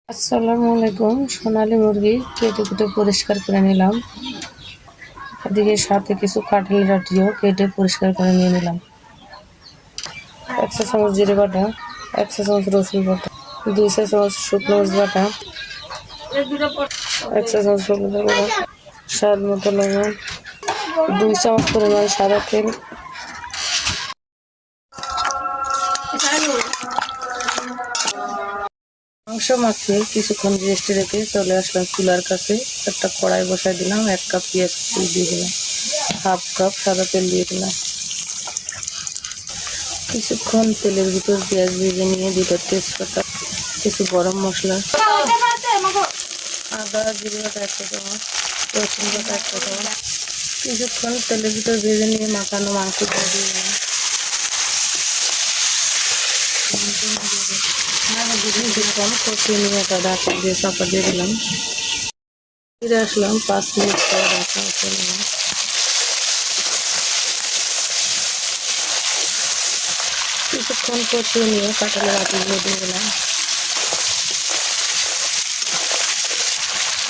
আসসালামু আলাইকুম। সোনালী মুরগি কেটে কেটে পরিষ্কার করে নিলাম। এদিকে সাথে কিছু কাঁঠালের আটিও কেটে পরিষ্কার করে নিয়ে নিলাম। 1 চা চামচ জিরে বাটা, 1 চা চামচ রসুন বাটা, 2 চা চামচ শুকনো মরিচ বাটা, 1 চা চামচ হলুদ গুঁড়া, স্বাদ মতো লবণ, 2 চামচ পরিমাণ সাদা তেল। মাংস মাখিয়ে কিছুক্ষণ রেস্টে রেখে চলে আসলাম চুলার কাছে। একটা কড়াই বসাই দিলাম, 1 কাপ পেঁয়াজ কুচি দিয়ে দিলাম, 1/2 কাপ সাদা তেল দিয়ে দিলাম। কিছুক্ষণ তেলের ভিতর পেঁয়াজ ভেজে নিয়ে 2টা তেজপাতা, কিছু গরম মশলা, আদা জিরে বাটা 1 চা চামচ, রসুন বাটা 1 চা চামচ, কিছুক্ষণ তেলের ভিতর ভেজে নিয়ে মাখানো মাংস দিয়ে দিলাম। কিছুক্ষণ কষিয়ে নিয়ে একটা ঢাকা দিয়ে চাপা দিয়ে দিলাম। ফিরে আসলাম 5 মিনিট পর ঢাকা উঠিয়ে নিলাম। কিছুক্ষণ কষিয়ে নিয়ে কাঁঠালের আটি দিয়ে দিলাম।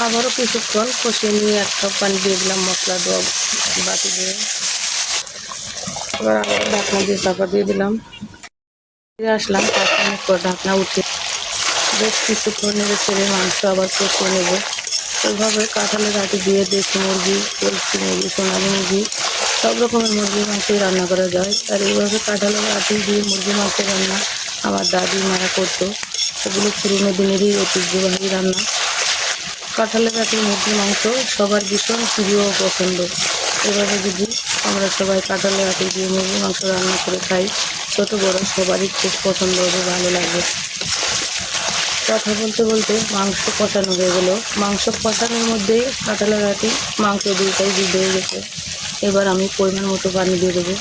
আবারও কিছুক্ষণ কষিয়ে নিয়ে 1 কাপ পানি দিয়ে দিলাম মশলা দেওয়া বাটি দিয়ে। এবার আবার ঢাকনা দিয়ে চাপা দিয়ে দিলাম। ফিরে আসলাম 5 মিনিট পর ঢাকনা উঠে বেশ কিছুক্ষণ নেড়ে ছেড়ে মাংস আবার কষিয়ে নেব। এইভাবে কাঁঠালের আটি দিয়ে দেশি মুরগি, পোলট্রি মুরগি, সোনালী মুরগি সব রকমের মুরগির মাংসই রান্না করা যায়। আর এইভাবে কাঁঠালের আটি দিয়ে মুরগির মাংস রান্না আমার দাদি মারা করতো। এগুলো পুরোনো দিনেরই ঐতিহ্যবাহী রান্না। কাঁঠালের আটি মুরগির মাংস সবার ভীষণ প্রিয় ও পছন্দ। এভাবে যদি আমরা সবাই কাঁঠালের আটি দিয়ে মুরগির মাংস রান্না করে খাই, ছোট বড় সবারই খুব পছন্দ হবে, ভালো লাগবে। কথা বলতে বলতে মাংস কষানো হয়ে গেল। মাংস কষানোর মধ্যেই কাঁঠালের আটি মাংস দুইটাই সিদ্ধ হয়ে গেছে। এবার আমি পরিমাণ মতো পানি দিয়ে দেবো।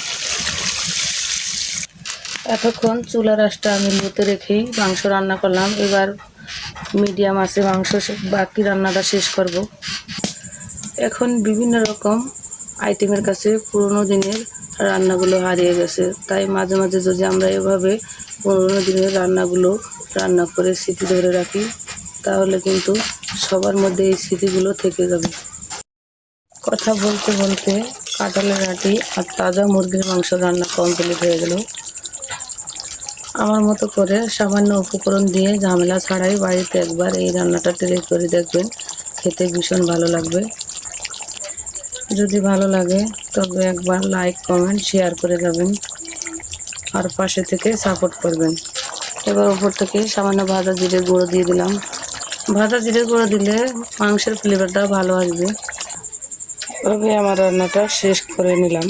এতক্ষণ চুলার আঁচটা আমি লোতে রেখেই মাংস রান্না করলাম। এবার মিডিয়াম আছে মাংস বাকি রান্নাটা শেষ করব। এখন বিভিন্ন রকম আইটেমের কাছে পুরনো দিনের রান্নাগুলো হারিয়ে গেছে। তাই মাঝে মাঝে যদি আমরা এভাবে পুরনো দিনের রান্নাগুলো রান্না করে স্মৃতি ধরে রাখি, তাহলে কিন্তু সবার মধ্যে এই স্মৃতিগুলো থেকে যাবে। কথা বলতে বলতে কাঁঠালের আটি আর তাজা মুরগির মাংস রান্না কমপ্লিট হয়ে গেল। আমার মতো করে সামান্য উপকরণ দিয়ে ঝামেলা ছাড়াই বাড়িতে একবার এই রান্নাটা ট্রাই করে দেখবেন, খেতে ভীষণ ভালো লাগবে। যদি ভালো লাগে তবে একবার লাইক কমেন্ট শেয়ার করে যাবেন আর পাশে থেকে সাপোর্ট করবেন। এবার উপর থেকে সামান্য ভাজা জিরে গুঁড়ো দিয়ে দিলাম। ভাজা জিরে গুঁড়ো দিলে মাংসের ফ্লেভারটা ভালো আসবে। এভাবে আমার রান্নাটা শেষ করে নিলাম।